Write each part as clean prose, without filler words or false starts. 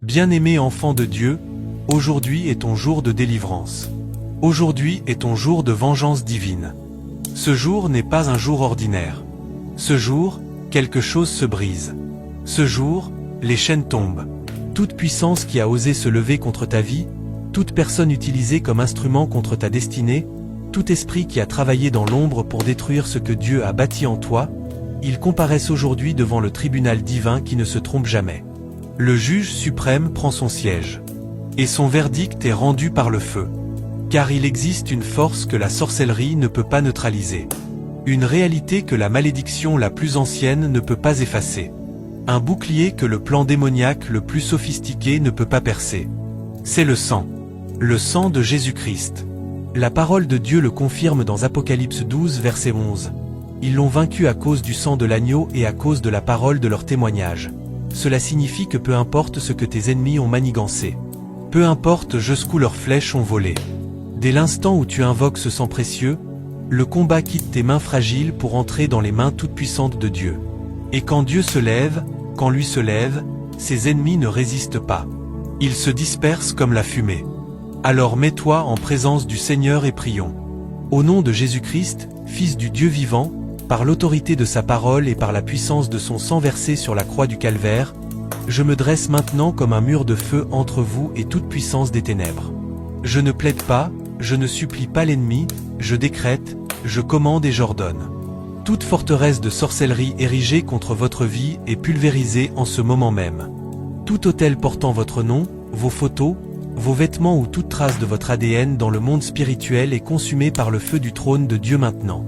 Bien-aimé enfant de Dieu, aujourd'hui est ton jour de délivrance. Aujourd'hui est ton jour de vengeance divine. Ce jour n'est pas un jour ordinaire. Ce jour, quelque chose se brise. Ce jour, les chaînes tombent. Toute puissance qui a osé se lever contre ta vie, toute personne utilisée comme instrument contre ta destinée, tout esprit qui a travaillé dans l'ombre pour détruire ce que Dieu a bâti en toi, ils comparaissent aujourd'hui devant le tribunal divin qui ne se trompe jamais. Le juge suprême prend son siège. Et son verdict est rendu par le feu. Car il existe une force que la sorcellerie ne peut pas neutraliser. Une réalité que la malédiction la plus ancienne ne peut pas effacer. Un bouclier que le plan démoniaque le plus sophistiqué ne peut pas percer. C'est le sang. Le sang de Jésus-Christ. La parole de Dieu le confirme dans Apocalypse 12 verset 11. Ils l'ont vaincu à cause du sang de l'agneau et à cause de la parole de leur témoignage. Cela signifie que peu importe ce que tes ennemis ont manigancé. Peu importe jusqu'où leurs flèches ont volé. Dès l'instant où tu invoques ce sang précieux, le combat quitte tes mains fragiles pour entrer dans les mains toutes puissantes de Dieu. Et quand Dieu se lève, quand lui se lève, ses ennemis ne résistent pas. Ils se dispersent comme la fumée. Alors mets-toi en présence du Seigneur et prions. Au nom de Jésus-Christ, Fils du Dieu vivant, par l'autorité de sa parole et par la puissance de son sang versé sur la croix du calvaire, je me dresse maintenant comme un mur de feu entre vous et toute puissance des ténèbres. Je ne plaide pas, je ne supplie pas l'ennemi, je décrète, je commande et j'ordonne. Toute forteresse de sorcellerie érigée contre votre vie est pulvérisée en ce moment même. Tout autel portant votre nom, vos photos, vos vêtements ou toute trace de votre ADN dans le monde spirituel est consumé par le feu du trône de Dieu maintenant.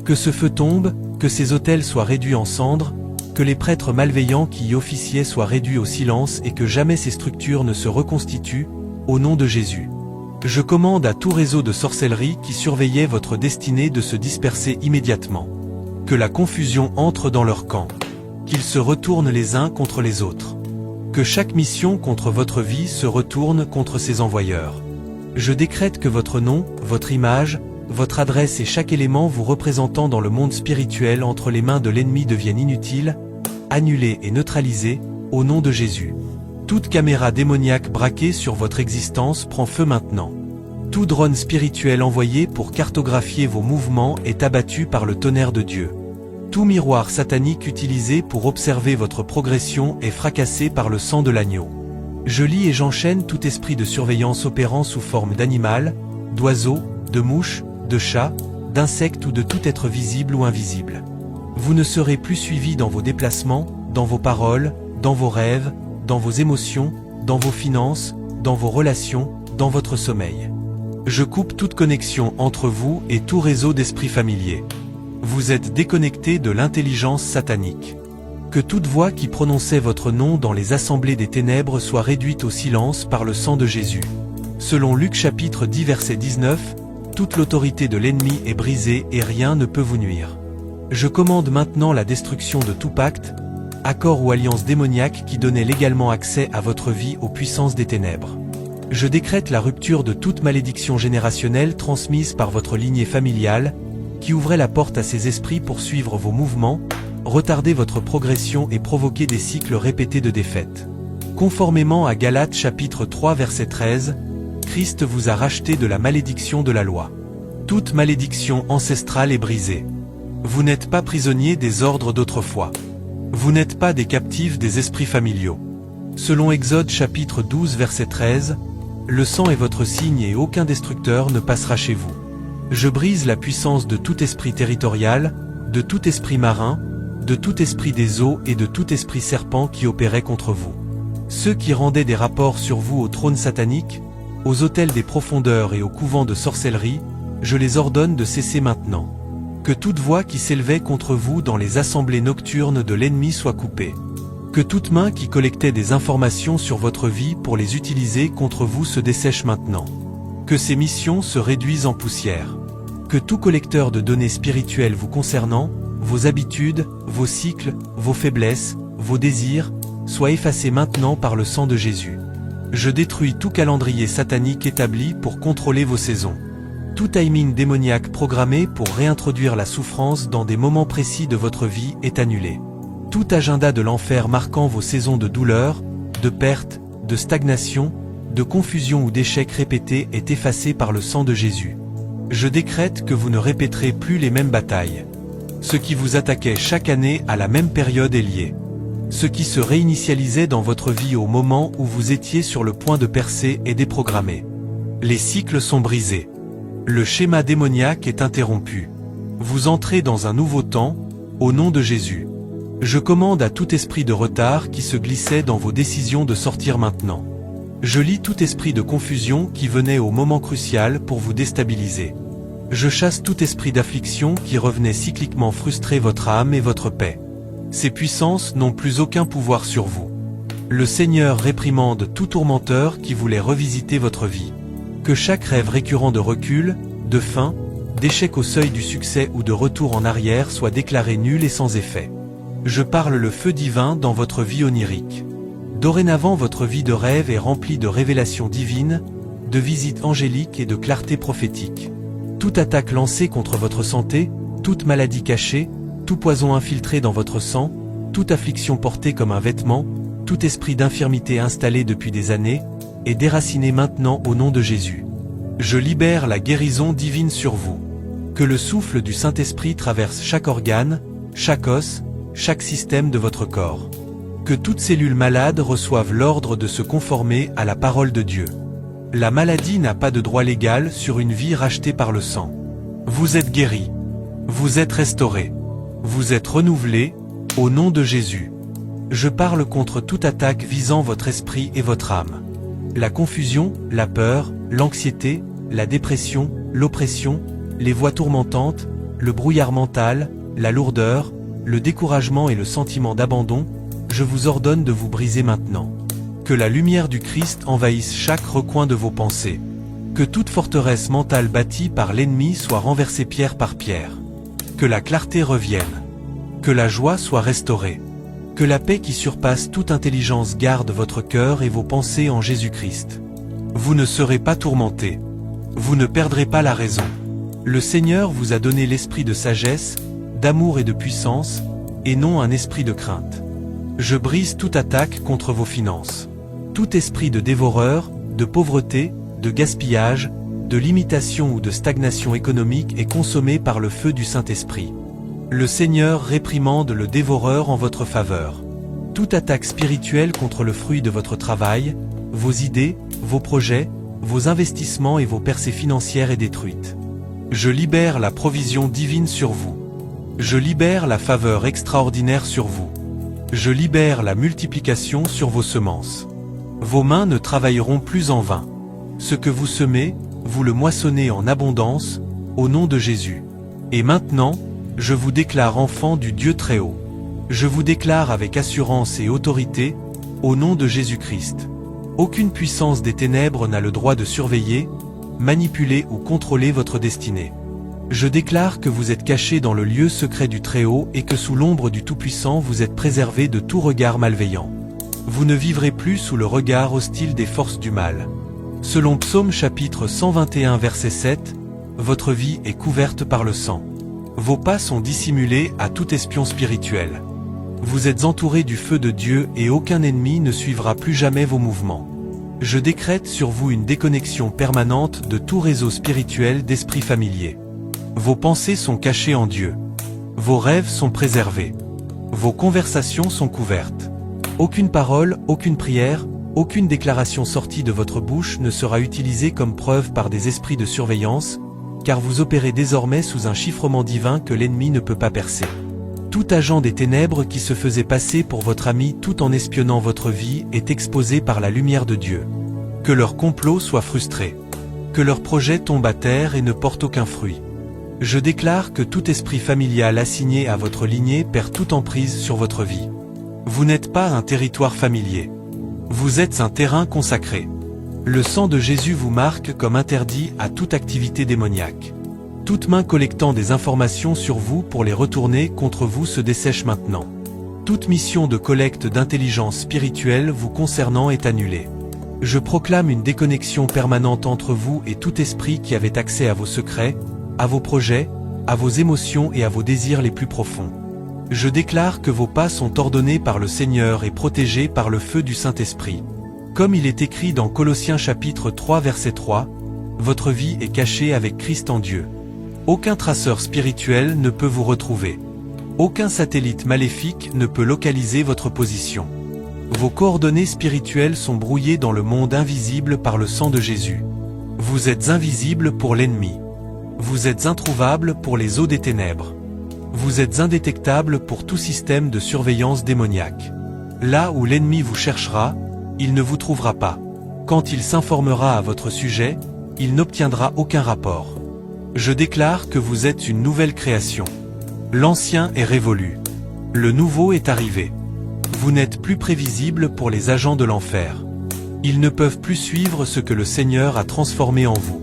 Que ce feu tombe, que ces autels soient réduits en cendres, que les prêtres malveillants qui y officiaient soient réduits au silence et que jamais ces structures ne se reconstituent, au nom de Jésus. Je commande à tout réseau de sorcellerie qui surveillait votre destinée de se disperser immédiatement. Que la confusion entre dans leur camp. Qu'ils se retournent les uns contre les autres. Que chaque mission contre votre vie se retourne contre ses envoyeurs. Je décrète que votre nom, votre image, votre adresse et chaque élément vous représentant dans le monde spirituel entre les mains de l'ennemi deviennent inutiles, annulés et neutralisés, au nom de Jésus. Toute caméra démoniaque braquée sur votre existence prend feu maintenant. Tout drone spirituel envoyé pour cartographier vos mouvements est abattu par le tonnerre de Dieu. Tout miroir satanique utilisé pour observer votre progression est fracassé par le sang de l'agneau. Je lis et j'enchaîne tout esprit de surveillance opérant sous forme d'animal, d'oiseau, de mouche, de chat, d'insecte ou de tout être visible ou invisible. Vous ne serez plus suivi dans vos déplacements, dans vos paroles, dans vos rêves, dans vos émotions, dans vos finances, dans vos relations, dans votre sommeil. Je coupe toute connexion entre vous et tout réseau d'esprits familiers. Vous êtes déconnecté de l'intelligence satanique. Que toute voix qui prononçait votre nom dans les assemblées des ténèbres soit réduite au silence par le sang de Jésus. Selon Luc chapitre 10 verset 19, toute l'autorité de l'ennemi est brisée et rien ne peut vous nuire. Je commande maintenant la destruction de tout pacte, accord ou alliance démoniaque qui donnait légalement accès à votre vie aux puissances des ténèbres. Je décrète la rupture de toute malédiction générationnelle transmise par votre lignée familiale, qui ouvrait la porte à ces esprits pour suivre vos mouvements, retarder votre progression et provoquer des cycles répétés de défaite. Conformément à Galates chapitre 3 verset 13, Christ vous a racheté de la malédiction de la loi. Toute malédiction ancestrale est brisée. Vous n'êtes pas prisonnier des ordres d'autrefois. Vous n'êtes pas des captifs des esprits familiaux. Selon Exode chapitre 12 verset 13, le sang est votre signe et aucun destructeur ne passera chez vous. Je brise la puissance de tout esprit territorial, de tout esprit marin, de tout esprit des eaux et de tout esprit serpent qui opérait contre vous. Ceux qui rendaient des rapports sur vous au trône satanique, aux autels des profondeurs et aux couvents de sorcellerie, je les ordonne de cesser maintenant. Que toute voix qui s'élevait contre vous dans les assemblées nocturnes de l'ennemi soit coupée. Que toute main qui collectait des informations sur votre vie pour les utiliser contre vous se dessèche maintenant. Que ces missions se réduisent en poussière. Que tout collecteur de données spirituelles vous concernant, vos habitudes, vos cycles, vos faiblesses, vos désirs, soit effacé maintenant par le sang de Jésus. Je détruis tout calendrier satanique établi pour contrôler vos saisons. Tout timing démoniaque programmé pour réintroduire la souffrance dans des moments précis de votre vie est annulé. Tout agenda de l'enfer marquant vos saisons de douleur, de perte, de stagnation, de confusion ou d'échec répété est effacé par le sang de Jésus. Je décrète que vous ne répéterez plus les mêmes batailles. Ce qui vous attaquait chaque année à la même période est lié. Ce qui se réinitialisait dans votre vie au moment où vous étiez sur le point de percer est déprogrammé. Les cycles sont brisés. Le schéma démoniaque est interrompu. Vous entrez dans un nouveau temps, au nom de Jésus. Je commande à tout esprit de retard qui se glissait dans vos décisions de sortir maintenant. Je lis tout esprit de confusion qui venait au moment crucial pour vous déstabiliser. Je chasse tout esprit d'affliction qui revenait cycliquement frustrer votre âme et votre paix. Ces puissances n'ont plus aucun pouvoir sur vous. Le Seigneur réprimande tout tourmenteur qui voulait revisiter votre vie. Que chaque rêve récurrent de recul, de fin, d'échec au seuil du succès ou de retour en arrière soit déclaré nul et sans effet. Je parle le feu divin dans votre vie onirique. Dorénavant votre vie de rêve est remplie de révélations divines, de visites angéliques et de clarté prophétique. Toute attaque lancée contre votre santé, toute maladie cachée, tout poison infiltré dans votre sang, toute affliction portée comme un vêtement, tout esprit d'infirmité installé depuis des années, est déraciné maintenant au nom de Jésus. Je libère la guérison divine sur vous. Que le souffle du Saint-Esprit traverse chaque organe, chaque os, chaque système de votre corps. Que toute cellule malade reçoive l'ordre de se conformer à la parole de Dieu. La maladie n'a pas de droit légal sur une vie rachetée par le sang. Vous êtes guéri. Vous êtes restauré. Vous êtes renouvelé, au nom de Jésus. Je parle contre toute attaque visant votre esprit et votre âme. La confusion, la peur, l'anxiété, la dépression, l'oppression, les voix tourmentantes, le brouillard mental, la lourdeur, le découragement et le sentiment d'abandon, je vous ordonne de vous briser maintenant. Que la lumière du Christ envahisse chaque recoin de vos pensées. Que toute forteresse mentale bâtie par l'ennemi soit renversée pierre par pierre. Que la clarté revienne. Que la joie soit restaurée. Que la paix qui surpasse toute intelligence garde votre cœur et vos pensées en Jésus-Christ. Vous ne serez pas tourmentés. Vous ne perdrez pas la raison. Le Seigneur vous a donné l'esprit de sagesse, d'amour et de puissance, et non un esprit de crainte. Je brise toute attaque contre vos finances. Tout esprit de dévoreur, de pauvreté, de gaspillage, de limitation ou de stagnation économique est consommé par le feu du Saint-Esprit. Le Seigneur réprimande le dévoreur en votre faveur. Toute attaque spirituelle contre le fruit de votre travail, vos idées, vos projets, vos investissements et vos percées financières est détruite. Je libère la provision divine sur vous. Je libère la faveur extraordinaire sur vous. Je libère la multiplication sur vos semences. Vos mains ne travailleront plus en vain. Ce que vous semez, vous le moissonnez en abondance, au nom de Jésus. Et maintenant, je vous déclare enfant du Dieu Très-Haut. Je vous déclare avec assurance et autorité, au nom de Jésus-Christ. Aucune puissance des ténèbres n'a le droit de surveiller, manipuler ou contrôler votre destinée. Je déclare que vous êtes cachés dans le lieu secret du Très-Haut et que sous l'ombre du Tout-Puissant vous êtes préservés de tout regard malveillant. Vous ne vivrez plus sous le regard hostile des forces du mal. Selon Psaume chapitre 121 verset 7, votre vie est couverte par le sang. Vos pas sont dissimulés à tout espion spirituel. Vous êtes entourés du feu de Dieu et aucun ennemi ne suivra plus jamais vos mouvements. Je décrète sur vous une déconnexion permanente de tout réseau spirituel d'esprits familiers. Vos pensées sont cachées en Dieu. Vos rêves sont préservés. Vos conversations sont couvertes. Aucune parole, aucune prière, aucune déclaration sortie de votre bouche ne sera utilisée comme preuve par des esprits de surveillance, car vous opérez désormais sous un chiffrement divin que l'ennemi ne peut pas percer. Tout agent des ténèbres qui se faisait passer pour votre ami tout en espionnant votre vie est exposé par la lumière de Dieu. Que leur complot soit frustré. Que leur projet tombe à terre et ne porte aucun fruit. Je déclare que tout esprit familial assigné à votre lignée perd toute emprise sur votre vie. Vous n'êtes pas un territoire familier. Vous êtes un terrain consacré. Le sang de Jésus vous marque comme interdit à toute activité démoniaque. Toute main collectant des informations sur vous pour les retourner contre vous se dessèche maintenant. Toute mission de collecte d'intelligence spirituelle vous concernant est annulée. Je proclame une déconnexion permanente entre vous et tout esprit qui avait accès à vos secrets, à vos projets, à vos émotions et à vos désirs les plus profonds. Je déclare que vos pas sont ordonnés par le Seigneur et protégés par le feu du Saint-Esprit. Comme il est écrit dans Colossiens chapitre 3 verset 3, votre vie est cachée avec Christ en Dieu. Aucun traceur spirituel ne peut vous retrouver. Aucun satellite maléfique ne peut localiser votre position. Vos coordonnées spirituelles sont brouillées dans le monde invisible par le sang de Jésus. Vous êtes invisible pour l'ennemi. Vous êtes introuvable pour les eaux des ténèbres. Vous êtes indétectable pour tout système de surveillance démoniaque. Là où l'ennemi vous cherchera, il ne vous trouvera pas. Quand il s'informera à votre sujet, il n'obtiendra aucun rapport. Je déclare que vous êtes une nouvelle création. L'ancien est révolu. Le nouveau est arrivé. Vous n'êtes plus prévisible pour les agents de l'enfer. Ils ne peuvent plus suivre ce que le Seigneur a transformé en vous.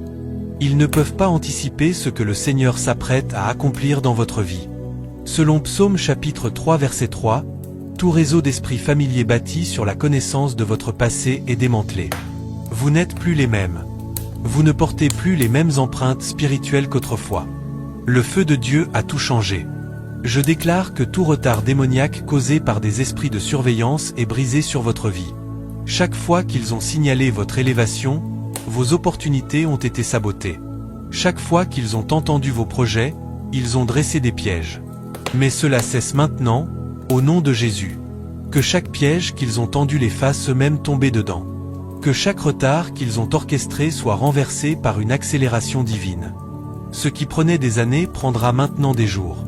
Ils ne peuvent pas anticiper ce que le Seigneur s'apprête à accomplir dans votre vie. Selon Psaume chapitre 3 verset 3, tout réseau d'esprits familiers bâti sur la connaissance de votre passé est démantelé. Vous n'êtes plus les mêmes. Vous ne portez plus les mêmes empreintes spirituelles qu'autrefois. Le feu de Dieu a tout changé. Je déclare que tout retard démoniaque causé par des esprits de surveillance est brisé sur votre vie. Chaque fois qu'ils ont signalé votre élévation, vos opportunités ont été sabotées. Chaque fois qu'ils ont entendu vos projets, ils ont dressé des pièges. Mais cela cesse maintenant, au nom de Jésus. Que chaque piège qu'ils ont tendu les fasse eux-mêmes tomber dedans. Que chaque retard qu'ils ont orchestré soit renversé par une accélération divine. Ce qui prenait des années prendra maintenant des jours.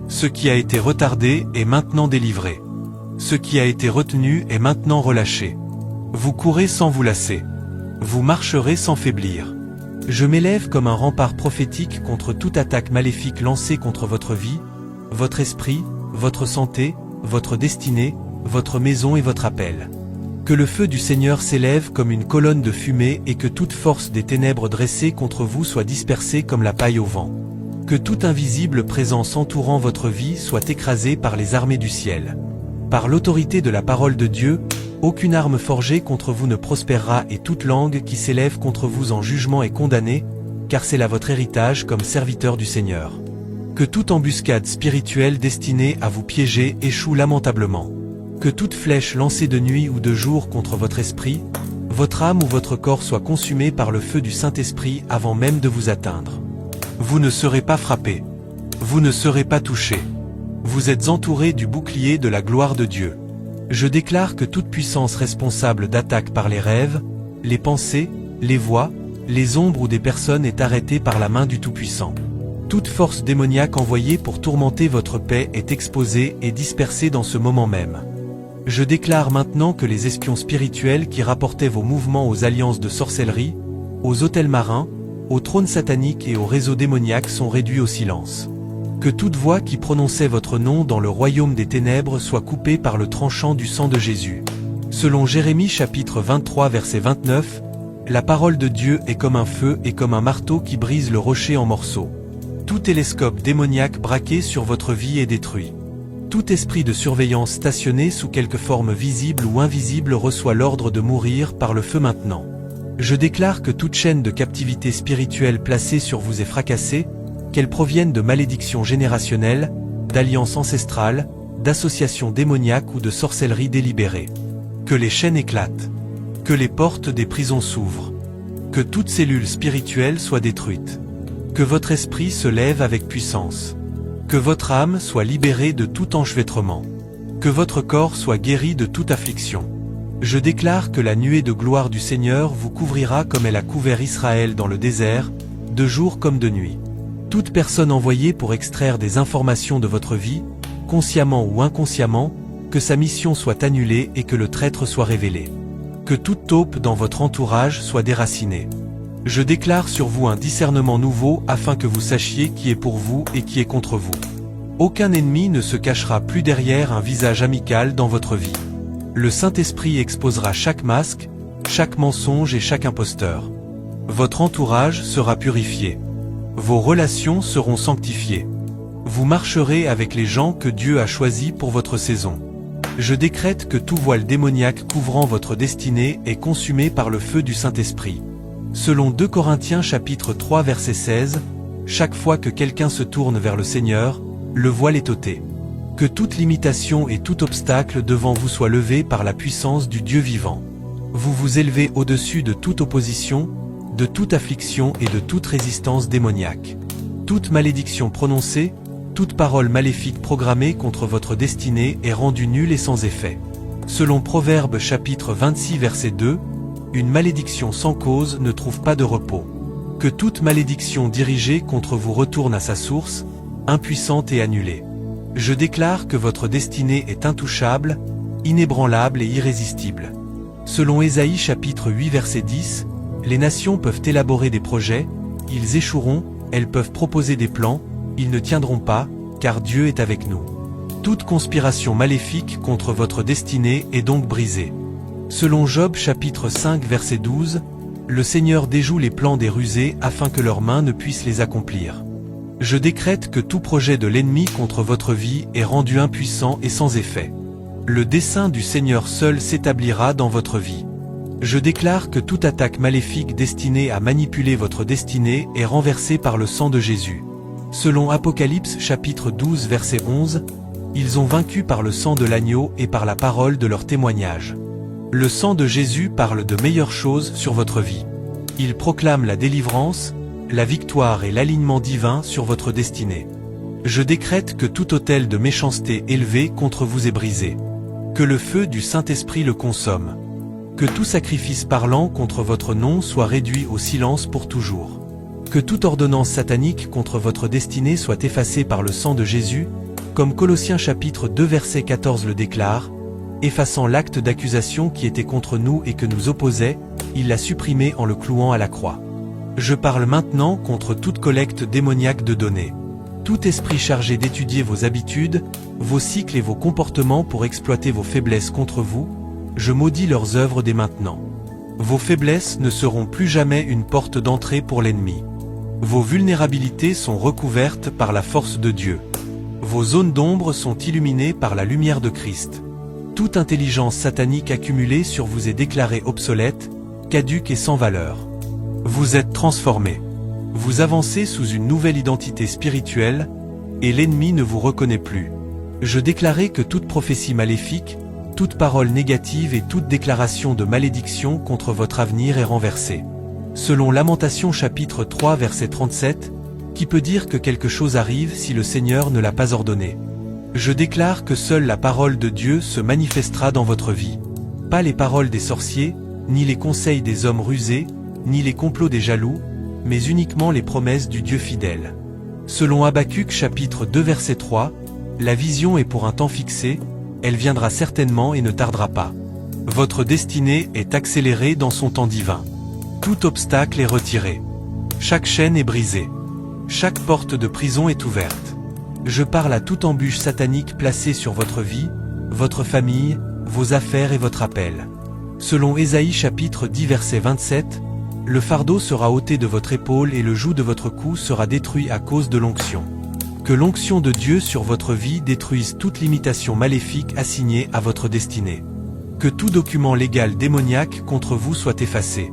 Ce qui a été retardé est maintenant délivré. Ce qui a été retenu est maintenant relâché. Vous courez sans vous lasser. Vous marcherez sans faiblir. Je m'élève comme un rempart prophétique contre toute attaque maléfique lancée contre votre vie, votre esprit, votre santé, votre destinée, votre maison et votre appel. Que le feu du Seigneur s'élève comme une colonne de fumée et que toute force des ténèbres dressée contre vous soit dispersée comme la paille au vent. Que toute invisible présence entourant votre vie soit écrasée par les armées du ciel. Par l'autorité de la parole de Dieu, aucune arme forgée contre vous ne prospérera et toute langue qui s'élève contre vous en jugement est condamnée, car c'est là votre héritage comme serviteur du Seigneur. Que toute embuscade spirituelle destinée à vous piéger échoue lamentablement. Que toute flèche lancée de nuit ou de jour contre votre esprit, votre âme ou votre corps soit consumée par le feu du Saint-Esprit avant même de vous atteindre. Vous ne serez pas frappé. Vous ne serez pas touché. Vous êtes entouré du bouclier de la gloire de Dieu. Je déclare que toute puissance responsable d'attaque par les rêves, les pensées, les voix, les ombres ou des personnes est arrêtée par la main du Tout-Puissant. Toute force démoniaque envoyée pour tourmenter votre paix est exposée et dispersée dans ce moment même. Je déclare maintenant que les espions spirituels qui rapportaient vos mouvements aux alliances de sorcellerie, aux hôtels marins, aux trônes sataniques et aux réseaux démoniaques sont réduits au silence. Que toute voix qui prononçait votre nom dans le royaume des ténèbres soit coupée par le tranchant du sang de Jésus. Selon Jérémie chapitre 23 verset 29, la parole de Dieu est comme un feu et comme un marteau qui brise le rocher en morceaux. Tout télescope démoniaque braqué sur votre vie est détruit. Tout esprit de surveillance stationné sous quelque forme visible ou invisible reçoit l'ordre de mourir par le feu maintenant. Je déclare que toute chaîne de captivité spirituelle placée sur vous est fracassée, qu'elle provienne de malédictions générationnelles, d'alliances ancestrales, d'associations démoniaques ou de sorcellerie délibérée. Que les chaînes éclatent. Que les portes des prisons s'ouvrent. Que toute cellule spirituelle soit détruite. Que votre esprit se lève avec puissance. Que votre âme soit libérée de tout enchevêtrement. Que votre corps soit guéri de toute affliction. Je déclare que la nuée de gloire du Seigneur vous couvrira comme elle a couvert Israël dans le désert, de jour comme de nuit. Toute personne envoyée pour extraire des informations de votre vie, consciemment ou inconsciemment, que sa mission soit annulée et que le traître soit révélé. Que toute taupe dans votre entourage soit déracinée. Je déclare sur vous un discernement nouveau afin que vous sachiez qui est pour vous et qui est contre vous. Aucun ennemi ne se cachera plus derrière un visage amical dans votre vie. Le Saint-Esprit exposera chaque masque, chaque mensonge et chaque imposteur. Votre entourage sera purifié. Vos relations seront sanctifiées. Vous marcherez avec les gens que Dieu a choisis pour votre saison. Je décrète que tout voile démoniaque couvrant votre destinée est consumé par le feu du Saint-Esprit. Selon 2 Corinthiens chapitre 3 verset 16, chaque fois que quelqu'un se tourne vers le Seigneur, le voile est ôté. Que toute limitation et tout obstacle devant vous soit levé par la puissance du Dieu vivant. Vous vous élevez au-dessus de toute opposition, de toute affliction et de toute résistance démoniaque. Toute malédiction prononcée, toute parole maléfique programmée contre votre destinée est rendue nulle et sans effet. Selon Proverbes chapitre 26 verset 2, une malédiction sans cause ne trouve pas de repos. Que toute malédiction dirigée contre vous retourne à sa source, impuissante et annulée. Je déclare que votre destinée est intouchable, inébranlable et irrésistible. Selon Ésaïe chapitre 8 verset 10, les nations peuvent élaborer des projets, ils échoueront, elles peuvent proposer des plans, ils ne tiendront pas, car Dieu est avec nous. Toute conspiration maléfique contre votre destinée est donc brisée. Selon Job chapitre 5 verset 12, le Seigneur déjoue les plans des rusés afin que leurs mains ne puissent les accomplir. Je décrète que tout projet de l'ennemi contre votre vie est rendu impuissant et sans effet. Le dessein du Seigneur seul s'établira dans votre vie. Je déclare que toute attaque maléfique destinée à manipuler votre destinée est renversée par le sang de Jésus. Selon Apocalypse chapitre 12 verset 11, ils ont vaincu par le sang de l'agneau et par la parole de leur témoignage. Le sang de Jésus parle de meilleures choses sur votre vie. Il proclame la délivrance, la victoire et l'alignement divin sur votre destinée. Je décrète que tout autel de méchanceté élevé contre vous est brisé. Que le feu du Saint-Esprit le consomme. Que tout sacrifice parlant contre votre nom soit réduit au silence pour toujours. Que toute ordonnance satanique contre votre destinée soit effacée par le sang de Jésus, comme Colossiens chapitre 2 verset 14 le déclare, effaçant l'acte d'accusation qui était contre nous et que nous opposait, il l'a supprimé en le clouant à la croix. Je parle maintenant contre toute collecte démoniaque de données. Tout esprit chargé d'étudier vos habitudes, vos cycles et vos comportements pour exploiter vos faiblesses contre vous, je maudis leurs œuvres dès maintenant. Vos faiblesses ne seront plus jamais une porte d'entrée pour l'ennemi. Vos vulnérabilités sont recouvertes par la force de Dieu. Vos zones d'ombre sont illuminées par la lumière de Christ. Toute intelligence satanique accumulée sur vous est déclarée obsolète, caduque et sans valeur. Vous êtes transformés. Vous avancez sous une nouvelle identité spirituelle, et l'ennemi ne vous reconnaît plus. Je déclarais que toute prophétie maléfique, toute parole négative et toute déclaration de malédiction contre votre avenir est renversée. Selon Lamentations chapitre 3 verset 37, qui peut dire que quelque chose arrive si le Seigneur ne l'a pas ordonné? Je déclare que seule la parole de Dieu se manifestera dans votre vie. Pas les paroles des sorciers, ni les conseils des hommes rusés, ni les complots des jaloux, mais uniquement les promesses du Dieu fidèle. Selon Habacuc chapitre 2 verset 3, la vision est pour un temps fixé, elle viendra certainement et ne tardera pas. Votre destinée est accélérée dans son temps divin. Tout obstacle est retiré. Chaque chaîne est brisée. Chaque porte de prison est ouverte. Je parle à toute embûche satanique placée sur votre vie, votre famille, vos affaires et votre appel. Selon Ésaïe chapitre 10 verset 27, le fardeau sera ôté de votre épaule et le joug de votre cou sera détruit à cause de l'onction. Que l'onction de Dieu sur votre vie détruise toute limitation maléfique assignée à votre destinée. Que tout document légal démoniaque contre vous soit effacé.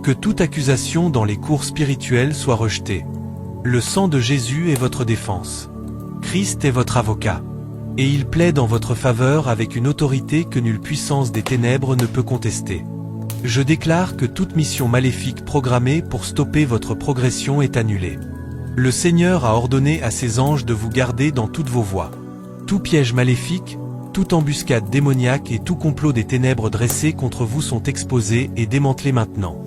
Que toute accusation dans les cours spirituels soit rejetée. Le sang de Jésus est votre défense. Christ est votre avocat. Et il plaide en votre faveur avec une autorité que nulle puissance des ténèbres ne peut contester. Je déclare que toute mission maléfique programmée pour stopper votre progression est annulée. Le Seigneur a ordonné à ses anges de vous garder dans toutes vos voies. Tout piège maléfique, toute embuscade démoniaque et tout complot des ténèbres dressés contre vous sont exposés et démantelés maintenant.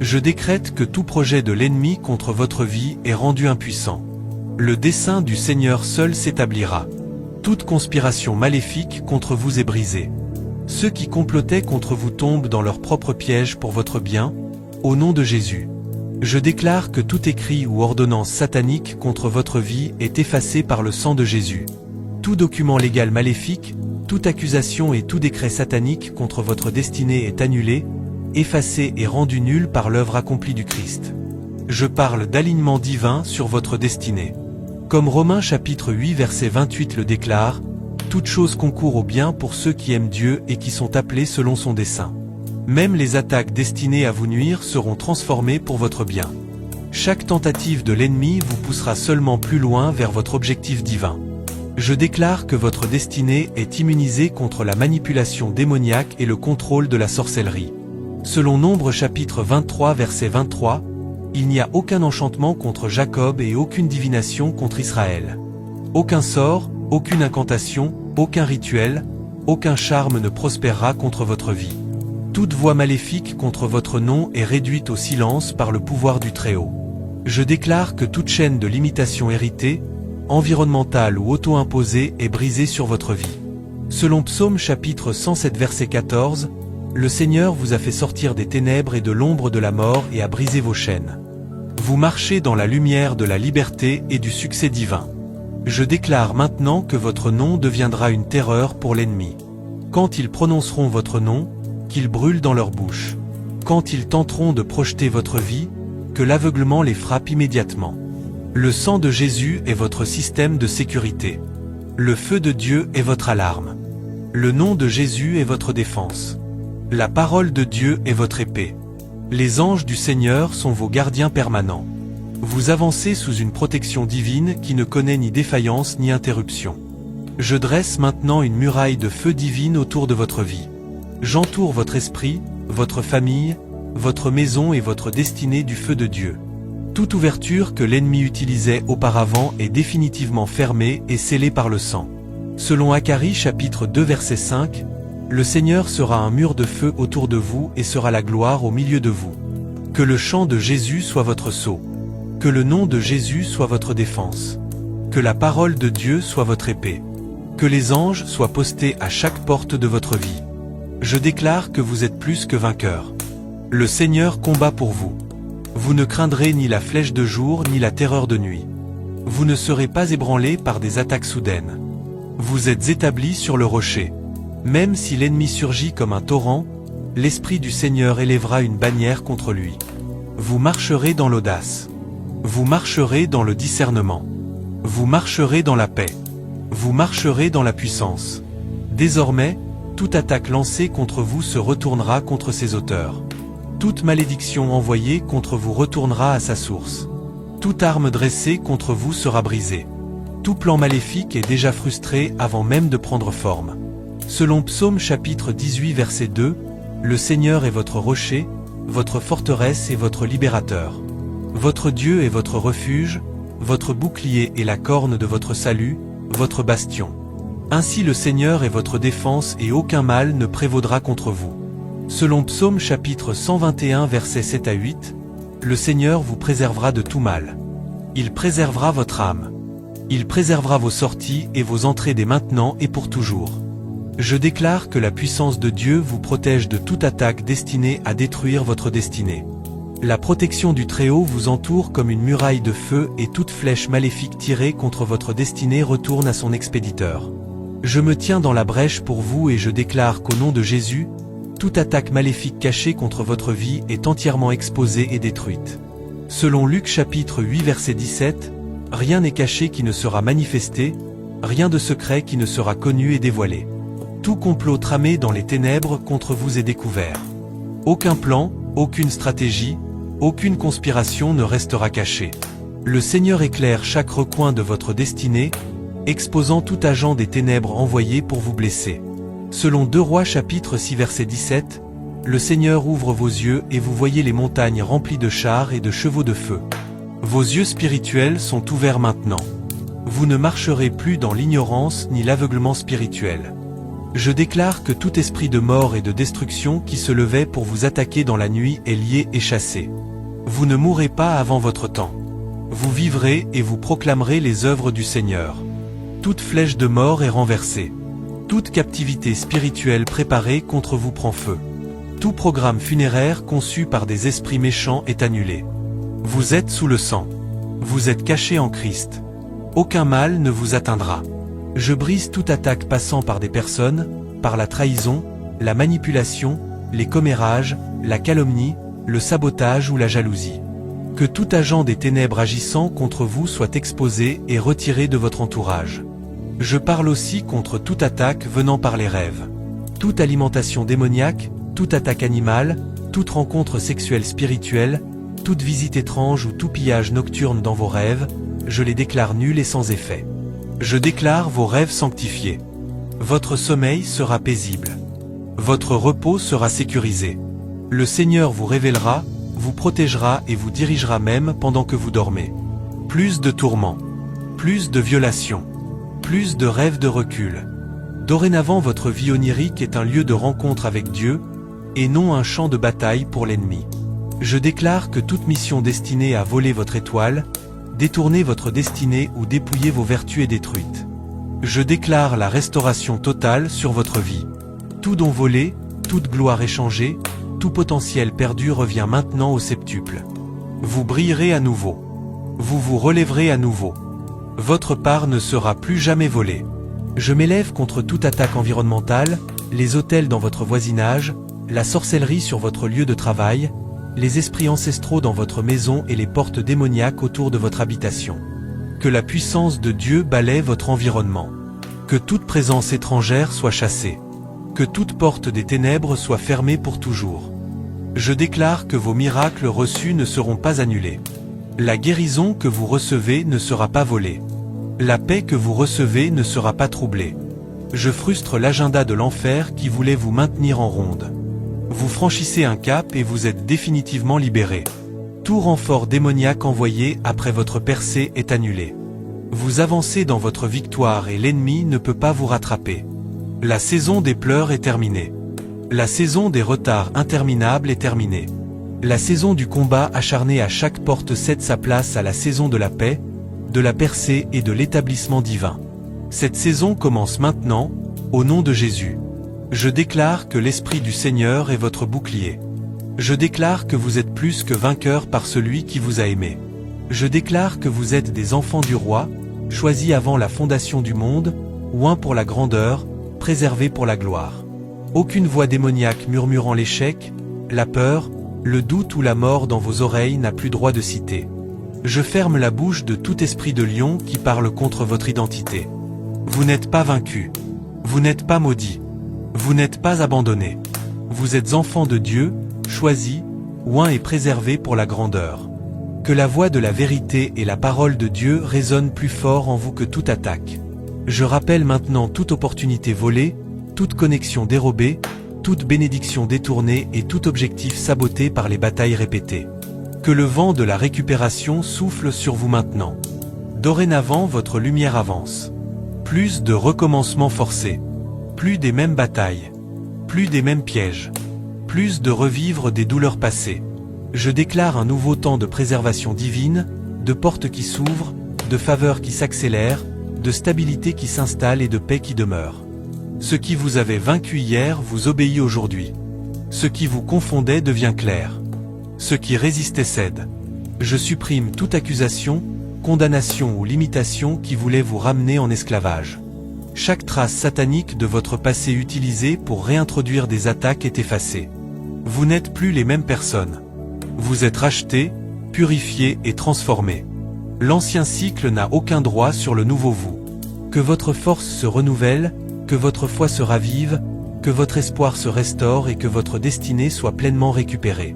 Je décrète que tout projet de l'ennemi contre votre vie est rendu impuissant. Le dessein du Seigneur seul s'établira. Toute conspiration maléfique contre vous est brisée. Ceux qui complotaient contre vous tombent dans leur propre piège pour votre bien, au nom de Jésus. Je déclare que tout écrit ou ordonnance satanique contre votre vie est effacé par le sang de Jésus. Tout document légal maléfique, toute accusation et tout décret satanique contre votre destinée est annulé, effacé et rendu nul par l'œuvre accomplie du Christ. Je parle d'alignement divin sur votre destinée. Comme Romains chapitre 8 verset 28 le déclare, toute chose concourt au bien pour ceux qui aiment Dieu et qui sont appelés selon son dessein. Même les attaques destinées à vous nuire seront transformées pour votre bien. Chaque tentative de l'ennemi vous poussera seulement plus loin vers votre objectif divin. Je déclare que votre destinée est immunisée contre la manipulation démoniaque et le contrôle de la sorcellerie. Selon Nombre chapitre 23 verset 23, il n'y a aucun enchantement contre Jacob et aucune divination contre Israël. Aucun sort, aucune incantation, aucun rituel, aucun charme ne prospérera contre votre vie. Toute voix maléfique contre votre nom est réduite au silence par le pouvoir du Très-Haut. Je déclare que toute chaîne de limitation héritée, environnementale ou auto-imposée est brisée sur votre vie. Selon Psaume chapitre 107 verset 14, le Seigneur vous a fait sortir des ténèbres et de l'ombre de la mort et a brisé vos chaînes. Vous marchez dans la lumière de la liberté et du succès divin. Je déclare maintenant que votre nom deviendra une terreur pour l'ennemi. Quand ils prononceront votre nom, qu'ils brûlent dans leur bouche. Quand ils tenteront de projeter votre vie, que l'aveuglement les frappe immédiatement. Le sang de Jésus est votre système de sécurité. Le feu de Dieu est votre alarme. Le nom de Jésus est votre défense. La parole de Dieu est votre épée. Les anges du Seigneur sont vos gardiens permanents. Vous avancez sous une protection divine qui ne connaît ni défaillance ni interruption. Je dresse maintenant une muraille de feu divine autour de votre vie. J'entoure votre esprit, votre famille, votre maison et votre destinée du feu de Dieu. Toute ouverture que l'ennemi utilisait auparavant est définitivement fermée et scellée par le sang. Selon Acharie chapitre 2 verset 5, le Seigneur sera un mur de feu autour de vous et sera la gloire au milieu de vous. Que le chant de Jésus soit votre sceau. Que le nom de Jésus soit votre défense. Que la parole de Dieu soit votre épée. Que les anges soient postés à chaque porte de votre vie. Je déclare que vous êtes plus que vainqueurs. Le Seigneur combat pour vous. Vous ne craindrez ni la flèche de jour ni la terreur de nuit. Vous ne serez pas ébranlés par des attaques soudaines. Vous êtes établis sur le rocher. Même si l'ennemi surgit comme un torrent, l'Esprit du Seigneur élèvera une bannière contre lui. Vous marcherez dans l'audace. Vous marcherez dans le discernement. Vous marcherez dans la paix. Vous marcherez dans la puissance. Désormais, toute attaque lancée contre vous se retournera contre ses auteurs. Toute malédiction envoyée contre vous retournera à sa source. Toute arme dressée contre vous sera brisée. Tout plan maléfique est déjà frustré avant même de prendre forme. Selon Psaume chapitre 18 verset 2, le Seigneur est votre rocher, votre forteresse et votre libérateur. Votre Dieu est votre refuge, votre bouclier et la corne de votre salut, votre bastion. Ainsi le Seigneur est votre défense et aucun mal ne prévaudra contre vous. Selon Psaume chapitre 121 versets 7 à 8, le Seigneur vous préservera de tout mal. Il préservera votre âme. Il préservera vos sorties et vos entrées dès maintenant et pour toujours. Je déclare que la puissance de Dieu vous protège de toute attaque destinée à détruire votre destinée. La protection du Très-Haut vous entoure comme une muraille de feu et toute flèche maléfique tirée contre votre destinée retourne à son expéditeur. Je me tiens dans la brèche pour vous et je déclare qu'au nom de Jésus, toute attaque maléfique cachée contre votre vie est entièrement exposée et détruite. Selon Luc chapitre 8 verset 17, rien n'est caché qui ne sera manifesté, rien de secret qui ne sera connu et dévoilé. Tout complot tramé dans les ténèbres contre vous est découvert. Aucun plan, aucune stratégie, aucune conspiration ne restera cachée. Le Seigneur éclaire chaque recoin de votre destinée, exposant tout agent des ténèbres envoyé pour vous blesser. Selon 2 Rois chapitre 6 verset 17, le Seigneur ouvre vos yeux et vous voyez les montagnes remplies de chars et de chevaux de feu. Vos yeux spirituels sont ouverts maintenant. Vous ne marcherez plus dans l'ignorance ni l'aveuglement spirituel. Je déclare que tout esprit de mort et de destruction qui se levait pour vous attaquer dans la nuit est lié et chassé. Vous ne mourrez pas avant votre temps. Vous vivrez et vous proclamerez les œuvres du Seigneur. Toute flèche de mort est renversée. Toute captivité spirituelle préparée contre vous prend feu. Tout programme funéraire conçu par des esprits méchants est annulé. Vous êtes sous le sang. Vous êtes cachés en Christ. Aucun mal ne vous atteindra. Je brise toute attaque passant par des personnes, par la trahison, la manipulation, les commérages, la calomnie, le sabotage ou la jalousie. Que tout agent des ténèbres agissant contre vous soit exposé et retiré de votre entourage. Je parle aussi contre toute attaque venant par les rêves. Toute alimentation démoniaque, toute attaque animale, toute rencontre sexuelle spirituelle, toute visite étrange ou tout pillage nocturne dans vos rêves, je les déclare nuls et sans effet. Je déclare vos rêves sanctifiés. Votre sommeil sera paisible. Votre repos sera sécurisé. Le Seigneur vous révélera, vous protégera et vous dirigera même pendant que vous dormez. Plus de tourments, plus de violations, plus de rêves de recul. Dorénavant votre vie onirique est un lieu de rencontre avec Dieu, et non un champ de bataille pour l'ennemi. Je déclare que toute mission destinée à voler votre étoile, détourner votre destinée ou dépouiller vos vertus est détruite. Je déclare la restauration totale sur votre vie. Tout don volé, toute gloire échangée, tout potentiel perdu revient maintenant au septuple. Vous brillerez à nouveau. Vous vous relèverez à nouveau. Votre part ne sera plus jamais volée. Je m'élève contre toute attaque environnementale, les autels dans votre voisinage, la sorcellerie sur votre lieu de travail, les esprits ancestraux dans votre maison et les portes démoniaques autour de votre habitation. Que la puissance de Dieu balaie votre environnement. Que toute présence étrangère soit chassée. Que toute porte des ténèbres soit fermée pour toujours. Je déclare que vos miracles reçus ne seront pas annulés. La guérison que vous recevez ne sera pas volée. La paix que vous recevez ne sera pas troublée. Je frustre l'agenda de l'enfer qui voulait vous maintenir en ronde. Vous franchissez un cap et vous êtes définitivement libéré. Tout renfort démoniaque envoyé après votre percée est annulé. Vous avancez dans votre victoire et l'ennemi ne peut pas vous rattraper. La saison des pleurs est terminée. La saison des retards interminables est terminée. La saison du combat acharné à chaque porte cède sa place à la saison de la paix, de la percée et de l'établissement divin. Cette saison commence maintenant, au nom de Jésus. Je déclare que l'Esprit du Seigneur est votre bouclier. Je déclare que vous êtes plus que vainqueurs par celui qui vous a aimé. Je déclare que vous êtes des enfants du roi, choisis avant la fondation du monde, oints pour la grandeur, préservés pour la gloire. Aucune voix démoniaque murmurant l'échec, la peur, le doute ou la mort dans vos oreilles n'a plus droit de citer. Je ferme la bouche de tout esprit de lion qui parle contre votre identité. Vous n'êtes pas vaincu. Vous n'êtes pas maudit. Vous n'êtes pas abandonné. Vous êtes enfants de Dieu, choisis, oints et préservés pour la grandeur. Que la voix de la vérité et la parole de Dieu résonnent plus fort en vous que toute attaque. Je rappelle maintenant toute opportunité volée, toute connexion dérobée, toute bénédiction détournée et tout objectif saboté par les batailles répétées. Que le vent de la récupération souffle sur vous maintenant. Dorénavant votre lumière avance. Plus de recommencements forcés. Plus des mêmes batailles. Plus des mêmes pièges. Plus de revivre des douleurs passées. Je déclare un nouveau temps de préservation divine, de portes qui s'ouvrent, de faveurs qui s'accélèrent, de stabilité qui s'installe et de paix qui demeure. Ce qui vous avait vaincu hier vous obéit aujourd'hui. Ce qui vous confondait devient clair. Ce qui résistait cède. Je supprime toute accusation, condamnation ou limitation qui voulait vous ramener en esclavage. Chaque trace satanique de votre passé utilisée pour réintroduire des attaques est effacée. Vous n'êtes plus les mêmes personnes. Vous êtes rachetés, purifiés et transformés. L'ancien cycle n'a aucun droit sur le nouveau vous. Que votre force se renouvelle, que votre foi se ravive, que votre espoir se restaure et que votre destinée soit pleinement récupérée.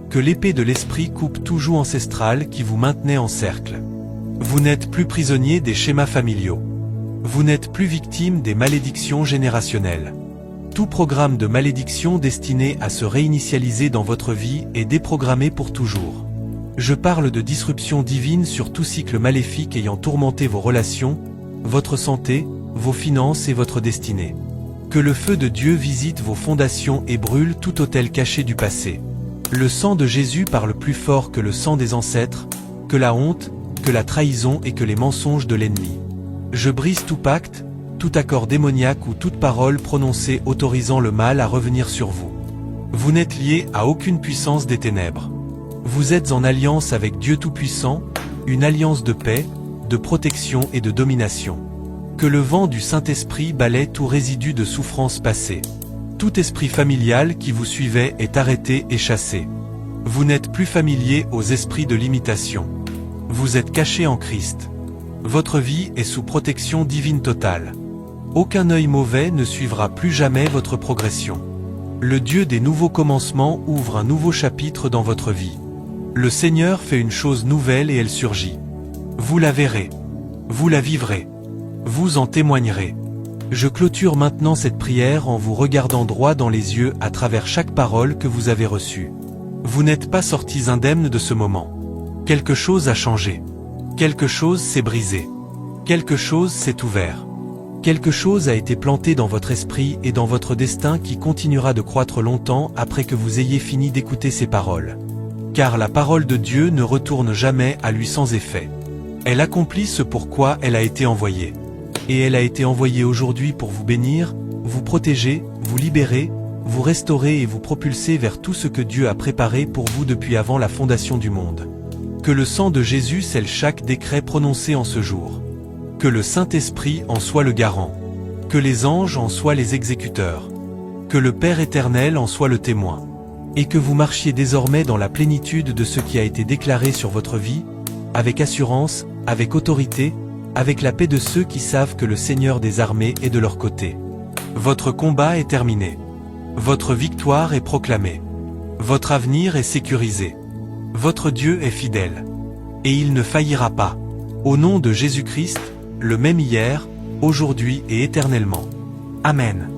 Que l'épée de l'esprit coupe tout joug ancestral qui vous maintenait en cercle. Vous n'êtes plus prisonnier des schémas familiaux. Vous n'êtes plus victime des malédictions générationnelles. Tout programme de malédiction destiné à se réinitialiser dans votre vie est déprogrammé pour toujours. Je parle de disruption divine sur tout cycle maléfique ayant tourmenté vos relations, votre santé, vos finances et votre destinée. Que le feu de Dieu visite vos fondations et brûle tout autel caché du passé. Le sang de Jésus parle plus fort que le sang des ancêtres, que la honte, que la trahison et que les mensonges de l'ennemi. Je brise tout pacte, tout accord démoniaque ou toute parole prononcée autorisant le mal à revenir sur vous. Vous n'êtes lié à aucune puissance des ténèbres. Vous êtes en alliance avec Dieu Tout-Puissant, une alliance de paix, de protection et de domination. Que le vent du Saint-Esprit balaie tout résidu de souffrance passée. Tout esprit familial qui vous suivait est arrêté et chassé. Vous n'êtes plus familier aux esprits de l'imitation. Vous êtes caché en Christ. Votre vie est sous protection divine totale. Aucun œil mauvais ne suivra plus jamais votre progression. Le Dieu des nouveaux commencements ouvre un nouveau chapitre dans votre vie. Le Seigneur fait une chose nouvelle et elle surgit. Vous la verrez. Vous la vivrez. Vous en témoignerez. Je clôture maintenant cette prière en vous regardant droit dans les yeux à travers chaque parole que vous avez reçue. Vous n'êtes pas sortis indemnes de ce moment. Quelque chose a changé. Quelque chose s'est brisé. Quelque chose s'est ouvert. Quelque chose a été planté dans votre esprit et dans votre destin qui continuera de croître longtemps après que vous ayez fini d'écouter ces paroles. Car la parole de Dieu ne retourne jamais à lui sans effet. Elle accomplit ce pourquoi elle a été envoyée. Et elle a été envoyée aujourd'hui pour vous bénir, vous protéger, vous libérer, vous restaurer et vous propulser vers tout ce que Dieu a préparé pour vous depuis avant la fondation du monde. Que le sang de Jésus scelle chaque décret prononcé en ce jour. Que le Saint-Esprit en soit le garant. Que les anges en soient les exécuteurs. Que le Père éternel en soit le témoin. Et que vous marchiez désormais dans la plénitude de ce qui a été déclaré sur votre vie, avec assurance, avec autorité, avec la paix de ceux qui savent que le Seigneur des armées est de leur côté. Votre combat est terminé. Votre victoire est proclamée. Votre avenir est sécurisé. Votre Dieu est fidèle. Et il ne faillira pas. Au nom de Jésus-Christ, le même hier, aujourd'hui et éternellement. Amen.